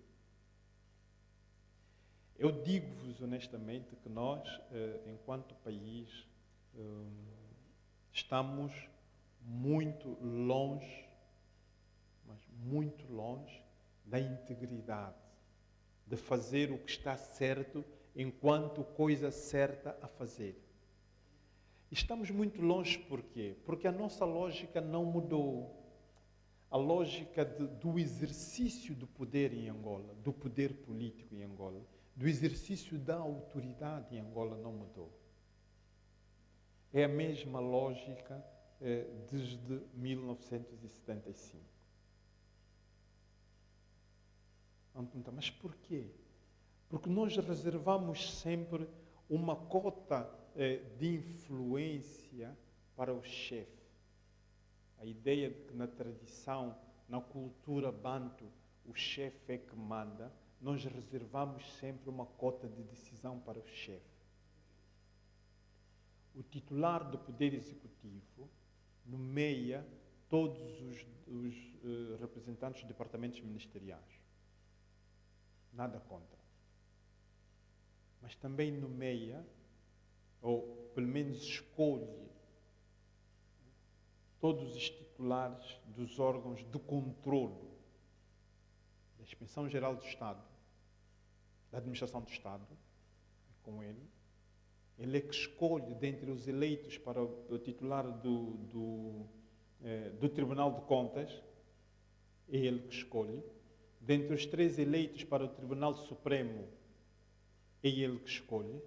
Eu digo-vos honestamente que nós, enquanto país, estamos muito longe, mas muito longe da integridade, de fazer o que está certo enquanto coisa certa a fazer. Estamos muito longe por quê? Porque a nossa lógica não mudou. A lógica do exercício do poder em Angola, do poder político em Angola, do exercício da autoridade em Angola não mudou. É a mesma lógica desde 1975. Vamos perguntar, mas porquê? Porque nós reservamos sempre uma cota de influência para o chefe. A ideia de que na tradição, na cultura banto, o chefe é que manda, nós reservamos sempre uma cota de decisão para o chefe. O titular do Poder Executivo nomeia todos os representantes dos departamentos ministeriais. Nada contra. Mas também nomeia, ou pelo menos escolhe, todos os titulares dos órgãos de controlo da Inspeção-Geral do Estado, da Administração do Estado, com ele. Ele é que escolhe, dentre os eleitos para o titular do Tribunal de Contas, é ele que escolhe. Dentre os 3 eleitos para o Tribunal Supremo, é ele que escolhe.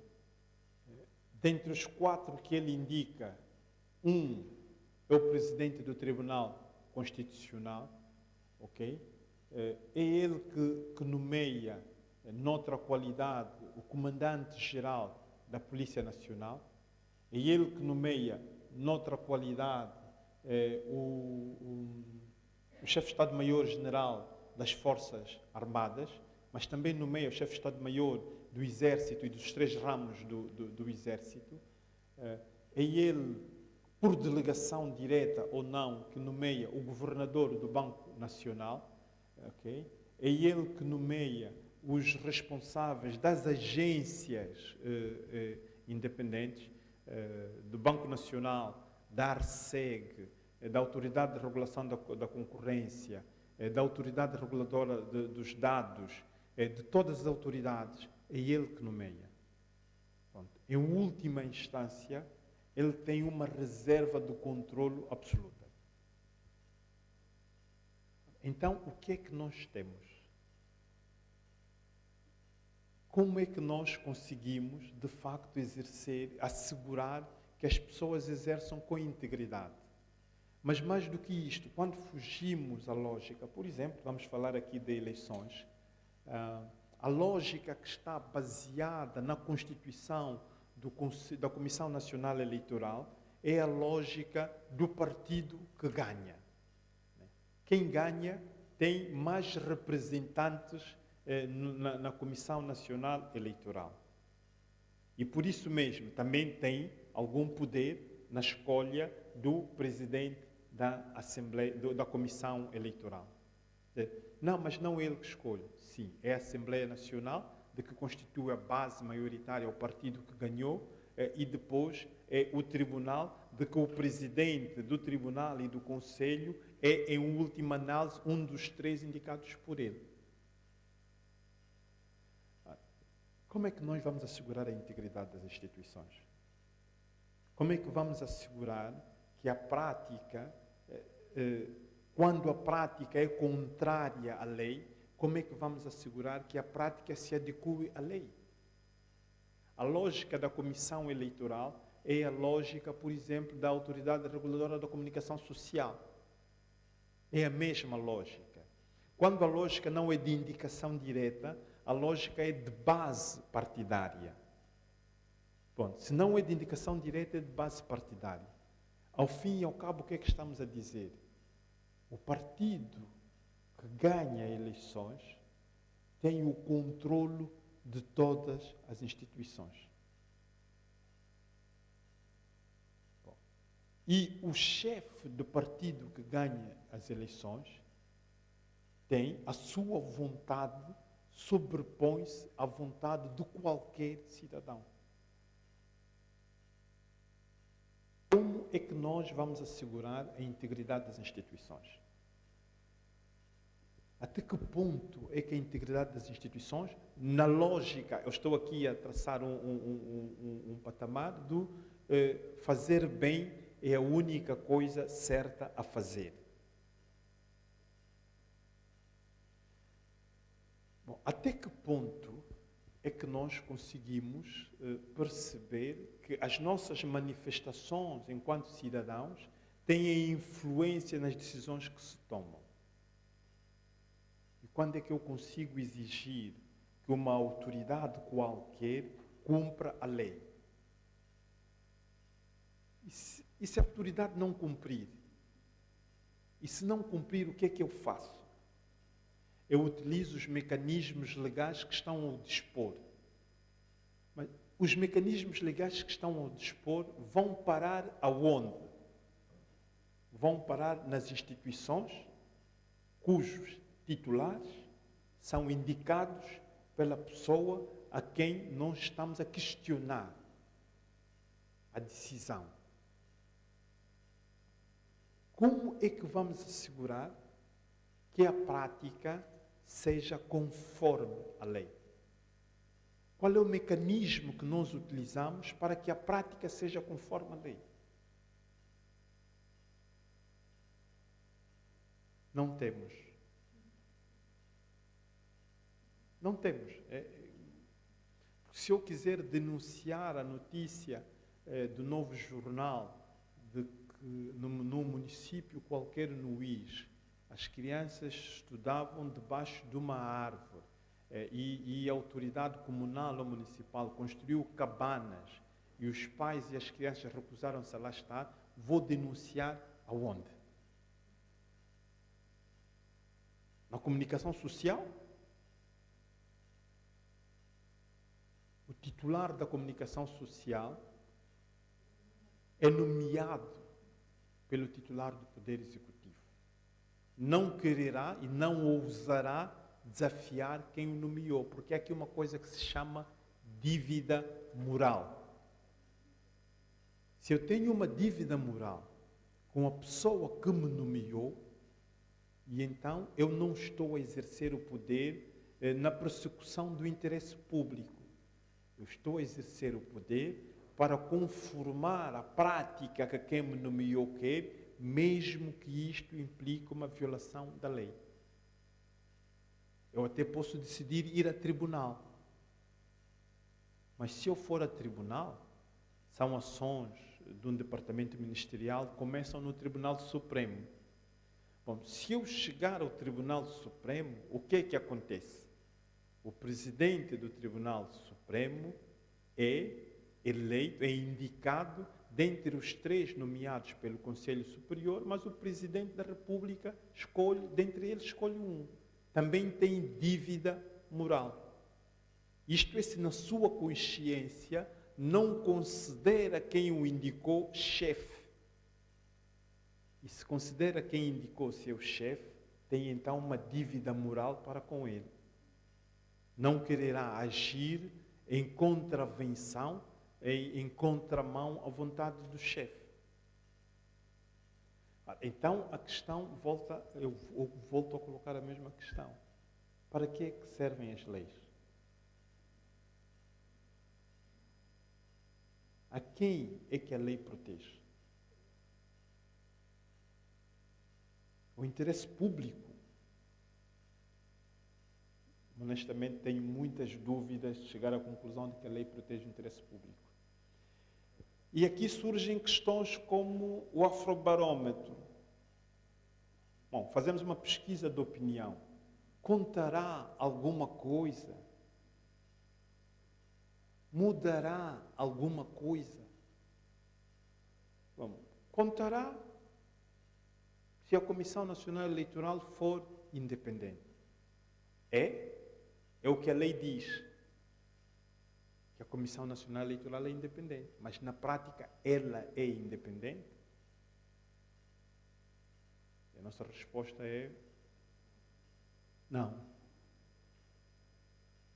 Dentre os 4 que ele indica, um é o presidente do Tribunal Constitucional, ok? É ele que nomeia, noutra qualidade, o comandante-geral da Polícia Nacional. É ele que nomeia, noutra qualidade, o chefe de Estado-Maior-General das Forças Armadas, mas também nomeia o chefe de Estado-Maior do Exército e dos 3 ramos do Exército. É ele, por delegação direta ou não, que nomeia o governador do Banco Nacional. Okay? É ele que nomeia os responsáveis das agências independentes, do Banco Nacional, da ARCEG, da Autoridade de Regulação da Concorrência, da Autoridade Reguladora dos Dados, de todas as autoridades, é ele que nomeia. Pronto. Em última instância, ele tem uma reserva de controlo absoluta. Então, o que é que nós temos? Como é que nós conseguimos, de facto, assegurar que as pessoas exerçam com integridade? Mas mais do que isto, quando fugimos à lógica, por exemplo, vamos falar aqui de eleições, a lógica que está baseada na Constituição da Comissão Nacional Eleitoral é a lógica do partido que ganha. Quem ganha tem mais representantes na Comissão Nacional Eleitoral. E por isso mesmo também tem algum poder na escolha do presidente da Assembleia, da Comissão Eleitoral. Não, mas não é ele que escolhe. Sim, é a Assembleia Nacional, de que constitui a base maioritária, o partido que ganhou, e depois é o Tribunal de que o presidente do tribunal e do conselho é, em última análise, um dos 3 indicados por ele. Como é que nós vamos assegurar a integridade das instituições? Como é que vamos assegurar que a prática, quando a prática é contrária à lei, como é que vamos assegurar que a prática se adeque à lei? A lógica da comissão eleitoral é a lógica, por exemplo, da Autoridade Reguladora da Comunicação Social. É a mesma lógica. Quando a lógica não é de indicação direta, a lógica é de base partidária. Bom, se não é de indicação direta, é de base partidária. Ao fim e ao cabo, o que é que estamos a dizer? O partido que ganha eleições tem o controlo de todas as instituições. Bom, e o chefe do partido que ganha as eleições tem a sua vontade, sobrepõe-se à vontade de qualquer cidadão. Como é que nós vamos assegurar a integridade das instituições? Até que ponto é que a integridade das instituições, na lógica, eu estou aqui a traçar um patamar do fazer bem é a única coisa certa a fazer. Bom, até que ponto é que nós conseguimos perceber que as nossas manifestações enquanto cidadãos têm influência nas decisões que se tomam? E quando é que eu consigo exigir que uma autoridade qualquer cumpra a lei? E se a autoridade não cumprir? E se não cumprir, o que é que eu faço? Eu utilizo os mecanismos legais que estão ao dispor. Mas os mecanismos legais que estão ao dispor vão parar aonde? Vão parar nas instituições cujos titulares são indicados pela pessoa a quem nós estamos a questionar a decisão. Como é que vamos assegurar que a prática seja conforme a lei? Qual é o mecanismo que nós utilizamos para que a prática seja conforme a lei? Não temos. Não temos. Se eu quiser denunciar a notícia do Novo Jornal de que no município qualquer no IS, as crianças estudavam debaixo de uma árvore e a autoridade comunal ou municipal construiu cabanas e os pais e as crianças recusaram-se a lá estar, vou denunciar aonde? Na comunicação social? O titular da comunicação social é nomeado pelo titular do Poder Executivo. Não quererá e não ousará desafiar quem o nomeou, porque é aqui uma coisa que se chama dívida moral. Se eu tenho uma dívida moral com a pessoa que me nomeou, e então eu não estou a exercer o poder na persecução do interesse público. Eu estou a exercer o poder para conformar a prática que quem me nomeou quer, mesmo que isto implique uma violação da lei. Eu até posso decidir ir a tribunal. Mas se eu for a tribunal, são ações de um departamento ministerial que começam no Tribunal Supremo. Bom, se eu chegar ao Tribunal Supremo, o que é que acontece? O presidente do Tribunal Supremo é eleito, é indicado dentre os 3 nomeados pelo Conselho Superior, mas o Presidente da República escolhe, dentre eles escolhe um. Também tem dívida moral. Isto é, se na sua consciência não considera quem o indicou chefe. E se considera quem indicou seu chefe, tem então uma dívida moral para com ele. Não quererá agir em contravenção, em contramão à vontade do chefe. Então a questão volta, eu volto a colocar a mesma questão. Para que é que servem as leis? A quem é que a lei protege? O interesse público. Honestamente, tenho muitas dúvidas de chegar à conclusão de que a lei protege o interesse público. E aqui surgem questões como o afrobarómetro. Bom, fazemos uma pesquisa de opinião. Contará alguma coisa? Mudará alguma coisa? Bom, contará se a Comissão Nacional Eleitoral for independente. É o que a lei diz. Que a Comissão Nacional Eleitoral é independente. Mas na prática ela é independente? E a nossa resposta é não.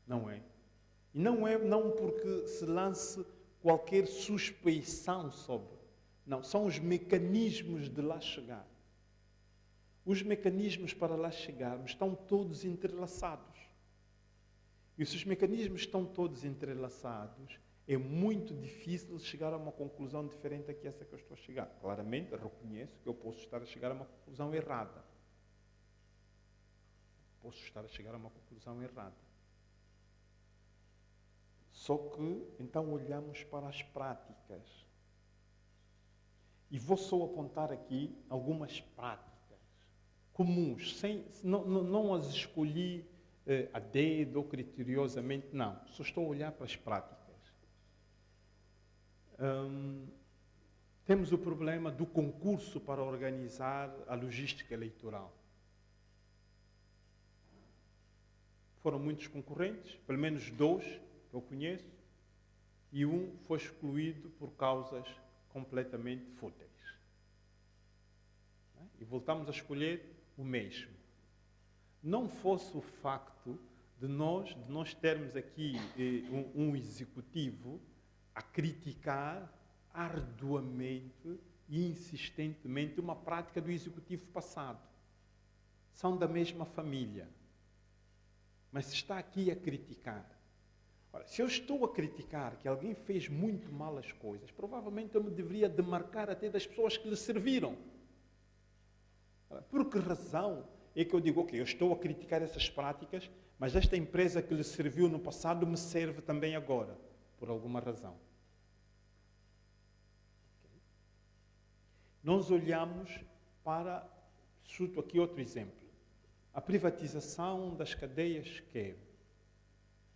Não é. E não é não porque se lance qualquer suspeição sobre. Não, são os mecanismos de lá chegar. Os mecanismos para lá chegarmos estão todos entrelaçados. E se os mecanismos estão todos entrelaçados, é muito difícil chegar a uma conclusão diferente da que essa que eu estou a chegar. Claramente, reconheço que eu posso estar a chegar a uma conclusão errada. Posso estar a chegar a uma conclusão errada. Só que, então, olhamos para as práticas. E vou só apontar aqui algumas práticas comuns, não as escolhi a dedo ou criteriosamente, não. Só estou a olhar para as práticas. Temos o problema do concurso para organizar a logística eleitoral. Foram muitos concorrentes, pelo menos 2 que eu conheço, e um foi excluído por causas completamente fúteis. E voltamos a escolher o mesmo. Não fosse o facto de nós termos aqui um executivo a criticar arduamente e insistentemente uma prática do executivo passado. São da mesma família. Mas se está aqui a criticar. Ora, se eu estou a criticar que alguém fez muito mal as coisas, provavelmente eu me deveria demarcar até das pessoas que lhe serviram. Ora, por que razão é que eu digo, ok, eu estou a criticar essas práticas, mas esta empresa que lhe serviu no passado me serve também agora, por alguma razão. Okay. Nós olhamos para, cito aqui outro exemplo, a privatização das cadeias que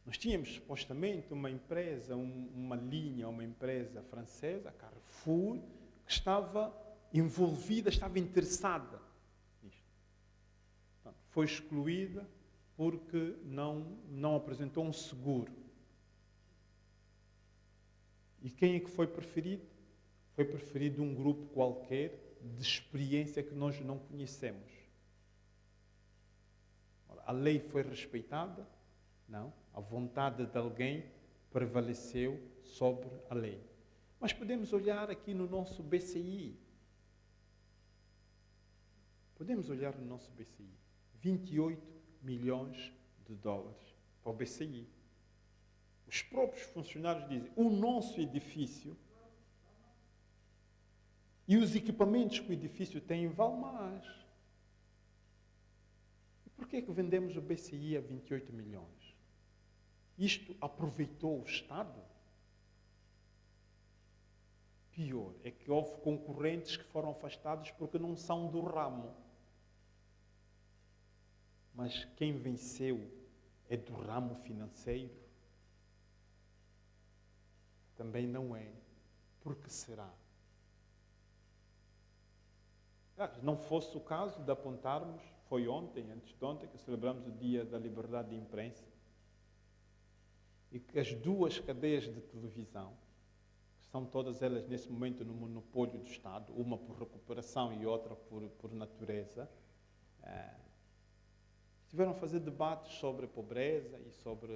nós tínhamos supostamente uma empresa, uma linha, uma empresa francesa, a Carrefour, que estava envolvida, estava interessada nisto. Portanto, foi excluída porque não apresentou um seguro. E quem é que foi preferido? Foi preferido um grupo qualquer de experiência que nós não conhecemos. A lei foi respeitada? Não. A vontade de alguém prevaleceu sobre a lei. Mas podemos olhar aqui no nosso BCI. Podemos olhar no nosso BCI. 28 milhões de dólares para o BCI. Os próprios funcionários dizem, o nosso edifício e os equipamentos que o edifício tem valem mais. E por que é que vendemos o BCI a 28 milhões? Isto aproveitou o Estado? Pior, é que houve concorrentes que foram afastados porque não são do ramo. Mas quem venceu é do ramo financeiro? Também não é. Por que será? Não fosse o caso de apontarmos, foi ontem, antes de ontem, que celebramos o Dia da Liberdade de Imprensa, e que as 2 cadeias de televisão, que são todas elas nesse momento no monopólio do Estado, uma por recuperação e outra por natureza, estiveram a fazer debates sobre a pobreza e sobre...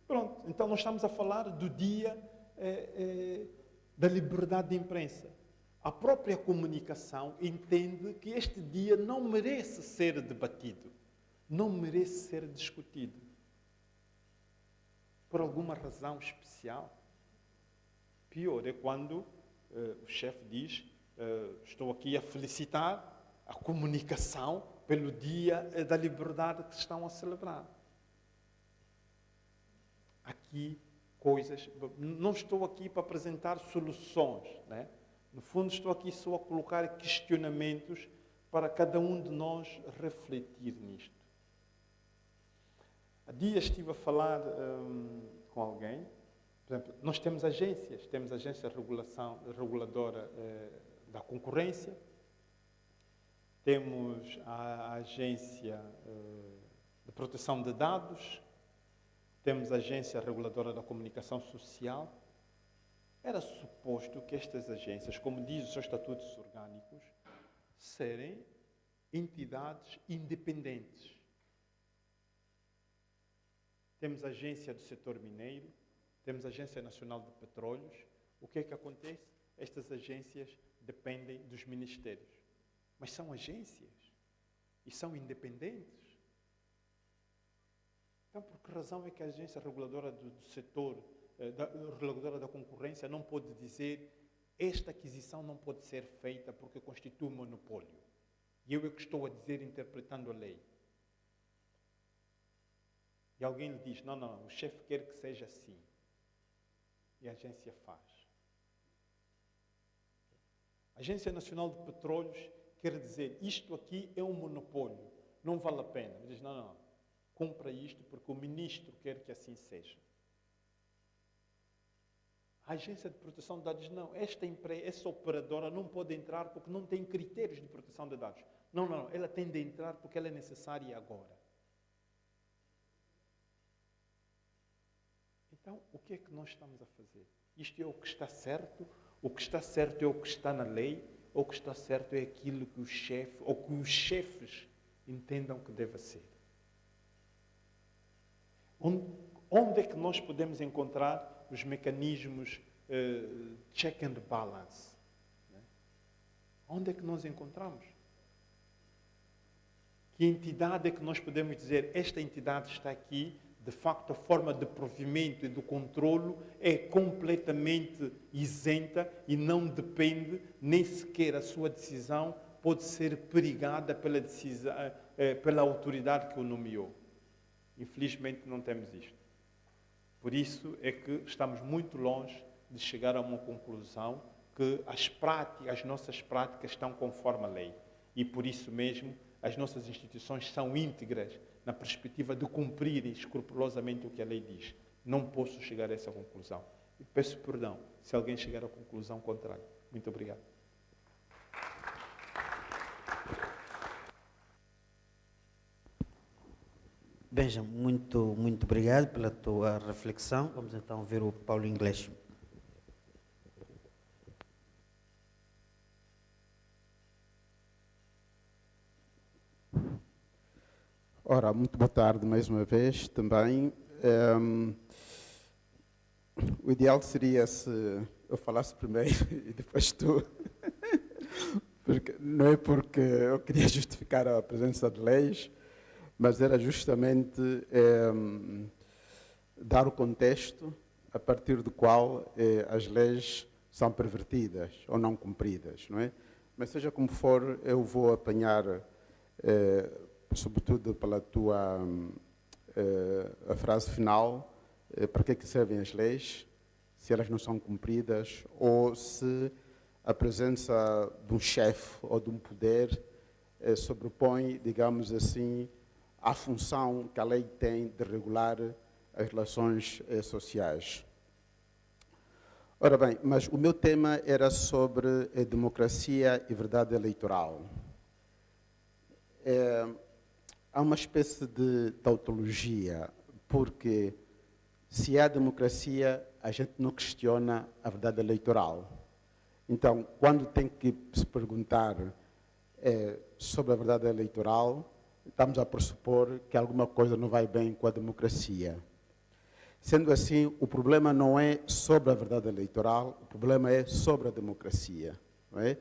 Pronto, então nós estamos a falar do dia da liberdade de imprensa. A própria comunicação entende que este dia não merece ser debatido, não merece ser discutido. Por alguma razão especial. Pior é quando o chefe diz: estou aqui a felicitar a comunicação pelo Dia da Liberdade que estão a celebrar. Aqui, coisas... Não estou aqui para apresentar soluções, né? No fundo, estou aqui só a colocar questionamentos para cada um de nós refletir nisto. Há dias estive a falar com alguém. Por exemplo, nós temos agências. Temos a Agência Reguladora da Concorrência, temos a Agência de Proteção de Dados, temos a Agência Reguladora da Comunicação Social. Era suposto que estas agências, como diz os seus estatutos orgânicos, serem entidades independentes. Temos a Agência do Setor Mineiro, temos a Agência Nacional de Petróleos. O que é que acontece? Estas agências dependem dos ministérios. Mas são agências e são independentes. Então, por que razão é que a Agência Reguladora do Setor, Reguladora da Concorrência, não pode dizer: esta aquisição não pode ser feita porque constitui um monopólio? E eu é que estou a dizer, interpretando a lei. E alguém lhe diz: não, o chefe quer que seja assim. E a agência faz. A Agência Nacional de Petróleos quer dizer: isto aqui é um monopólio, não vale a pena. Ele diz: não, compra isto porque o ministro quer que assim seja. A Agência de Proteção de Dados diz: não, essa operadora não pode entrar porque não tem critérios de proteção de dados. Não, ela tem de entrar porque ela é necessária agora. Então, o que é que nós estamos a fazer? Isto é o que está certo? O que está certo é o que está na lei? Ou o que está certo é aquilo que o chefe, ou que os chefes entendam que deve ser? Onde é que nós podemos encontrar os mecanismos check and balance? Né? Onde é que nós encontramos? Que entidade é que nós podemos dizer: esta entidade está aqui? De facto, a forma de provimento e do controlo é completamente isenta e não depende, nem sequer a sua decisão pode ser perigada pela autoridade que o nomeou. Infelizmente, não temos isto. Por isso é que estamos muito longe de chegar a uma conclusão que as nossas práticas estão conforme a lei. E por isso mesmo, as nossas instituições são íntegras na perspectiva de cumprirem escrupulosamente o que a lei diz. Não posso chegar a essa conclusão. E peço perdão se alguém chegar à conclusão contrária. Muito obrigado. Benja, muito obrigado pela tua reflexão. Vamos então ver o Paulo Inglês. Ora, muito boa tarde mais uma vez também. O ideal seria se eu falasse primeiro e depois tu. Não é porque eu queria justificar a presença de leis, mas era justamente dar o contexto a partir do qual as leis são pervertidas ou não cumpridas, não é? Mas seja como for, eu vou apanhar, sobretudo pela tua a frase final, para que servem as leis, se elas não são cumpridas, ou se a presença de um chefe ou de um poder sobrepõe, digamos assim, a função que a lei tem de regular as relações sociais. Ora bem, mas o meu tema era sobre a democracia e verdade eleitoral. Há uma espécie de tautologia, porque se há democracia, a gente não questiona a verdade eleitoral. Então, quando tem que se perguntar sobre a verdade eleitoral, estamos a pressupor que alguma coisa não vai bem com a democracia. Sendo assim, o problema não é sobre a verdade eleitoral, o problema é sobre a democracia. Não é?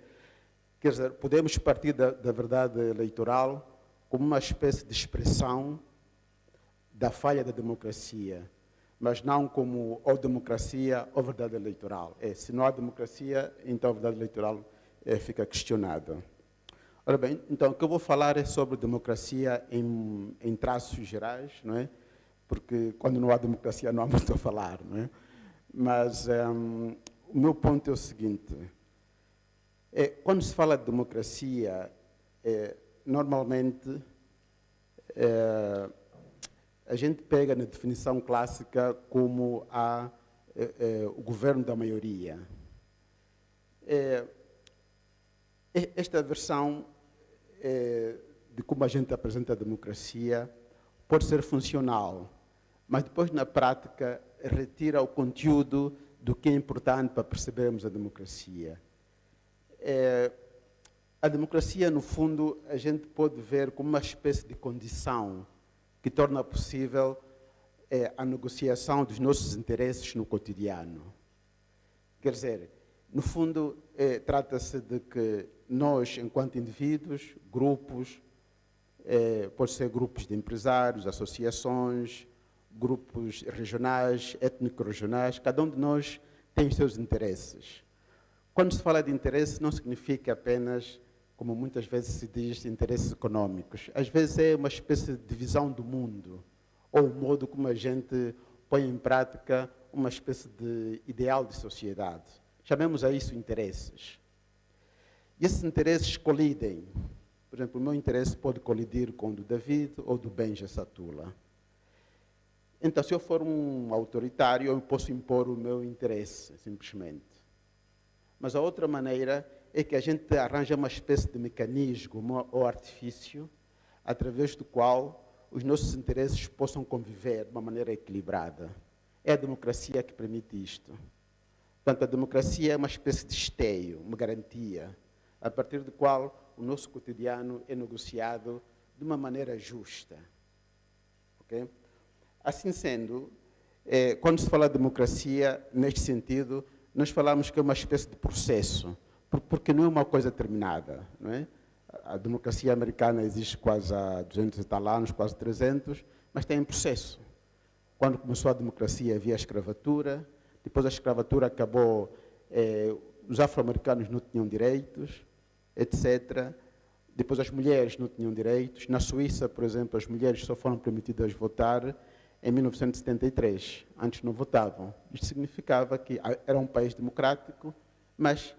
Quer dizer, podemos partir da verdade eleitoral como uma espécie de expressão da falha da democracia, mas não como ou democracia ou verdade eleitoral. Se não há democracia, então a verdade eleitoral fica questionada. Ora bem, então o que eu vou falar é sobre democracia em traços gerais, não é? Porque quando não há democracia não há muito a falar, não é? Mas o meu ponto é o seguinte, quando se fala de democracia, normalmente a gente pega na definição clássica como o governo da maioria. Esta versão de como a gente apresenta a democracia pode ser funcional, mas depois na prática retira o conteúdo do que é importante para percebermos a democracia. A democracia, no fundo, a gente pode ver como uma espécie de condição que torna possível a negociação dos nossos interesses no cotidiano. Quer dizer, no fundo, trata-se de que nós, enquanto indivíduos, grupos, pode ser grupos de empresários, associações, grupos regionais, étnico-regionais, cada um de nós tem os seus interesses. Quando se fala de interesse, não significa apenas, como muitas vezes se diz, interesses econômicos. Às vezes é uma espécie de divisão do mundo, ou o modo como a gente põe em prática uma espécie de ideal de sociedade. Chamemos a isso interesses. E esses interesses colidem. Por exemplo, o meu interesse pode colidir com o do David ou do Benja Satula. Então, se eu for um autoritário, eu posso impor o meu interesse, simplesmente. Mas a outra maneira é que a gente arranja uma espécie de mecanismo ou artifício através do qual os nossos interesses possam conviver de uma maneira equilibrada. É a democracia que permite isto. Portanto, a democracia é uma espécie de esteio, uma garantia, a partir do qual o nosso cotidiano é negociado de uma maneira justa. Okay? Assim sendo, quando se fala de democracia, neste sentido, nós falamos que é uma espécie de processo, porque não é uma coisa terminada. Não é? A democracia americana existe quase há 200 e tal anos, quase 300, mas tem um processo. Quando começou a democracia havia a escravatura, depois a escravatura acabou, os afro-americanos não tinham direitos, etc. Depois as mulheres não tinham direitos. Na Suíça, por exemplo, as mulheres só foram permitidas votar em 1973, antes não votavam. Isto significava que era um país democrático, mas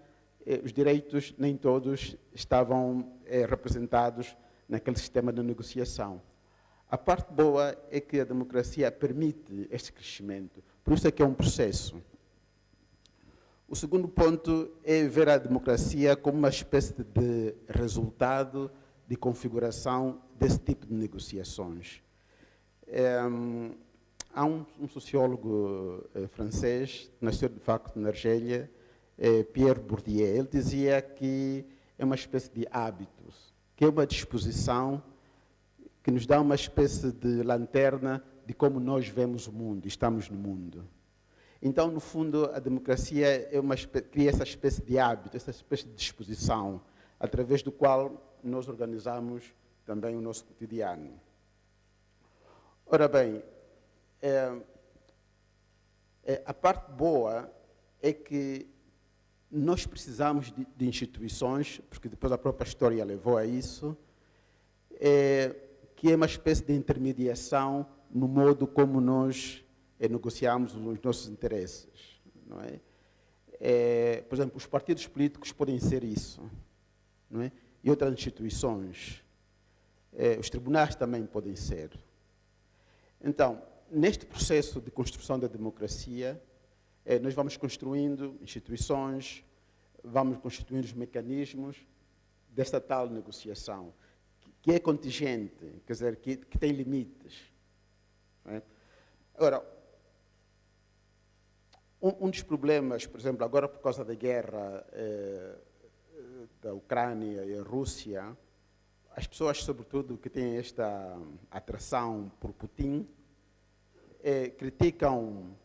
os direitos nem todos estavam representados naquele sistema de negociação. A parte boa é que a democracia permite este crescimento, por isso é que é um processo. O segundo ponto é ver a democracia como uma espécie de resultado de configuração desse tipo de negociações. Há um sociólogo francês, que nasceu de facto na Argélia, Pierre Bourdieu. Ele dizia que é uma espécie de hábitos, que é uma disposição que nos dá uma espécie de lanterna de como nós vemos o mundo, estamos no mundo. Então, no fundo, a democracia cria essa espécie de hábito, essa espécie de disposição, através do qual nós organizamos também o nosso cotidiano. Ora bem, a parte boa é que nós precisamos de instituições, porque depois a própria história levou a isso, que é uma espécie de intermediação no modo como nós negociamos os nossos interesses. Não é? Por exemplo, os partidos políticos podem ser isso, não é? E outras instituições. Os tribunais também podem ser. Então, neste processo de construção da democracia, nós vamos construindo instituições, vamos constituindo os mecanismos desta tal negociação, que é contingente, quer dizer, que tem limites. Não é? Agora, um dos problemas, por exemplo, agora por causa da guerra da Ucrânia e a Rússia, as pessoas, sobretudo, que têm esta atração por Putin, criticam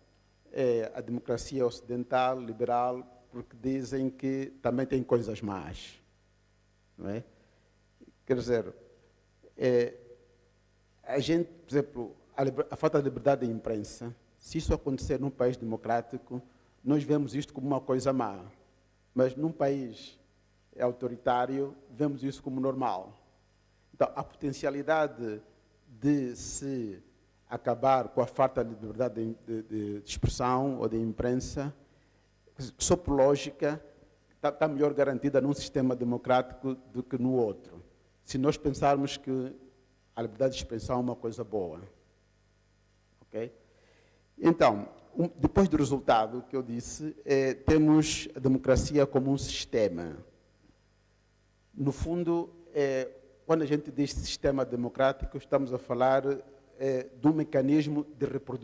a democracia ocidental, liberal, porque dizem que também tem coisas más. Não é? Quer dizer, a gente, por exemplo, a falta de liberdade de imprensa, se isso acontecer num país democrático, nós vemos isto como uma coisa má. Mas num país autoritário, vemos isso como normal. Então, a potencialidade de se acabar com a falta de liberdade de expressão ou de imprensa, só por lógica, está melhor garantida num sistema democrático do que no outro. Se nós pensarmos que a liberdade de expressão é uma coisa boa. Okay? Então, depois do resultado que eu disse, temos a democracia como um sistema. No fundo, quando a gente diz sistema democrático, estamos a falar de um mecanismo de reprodução.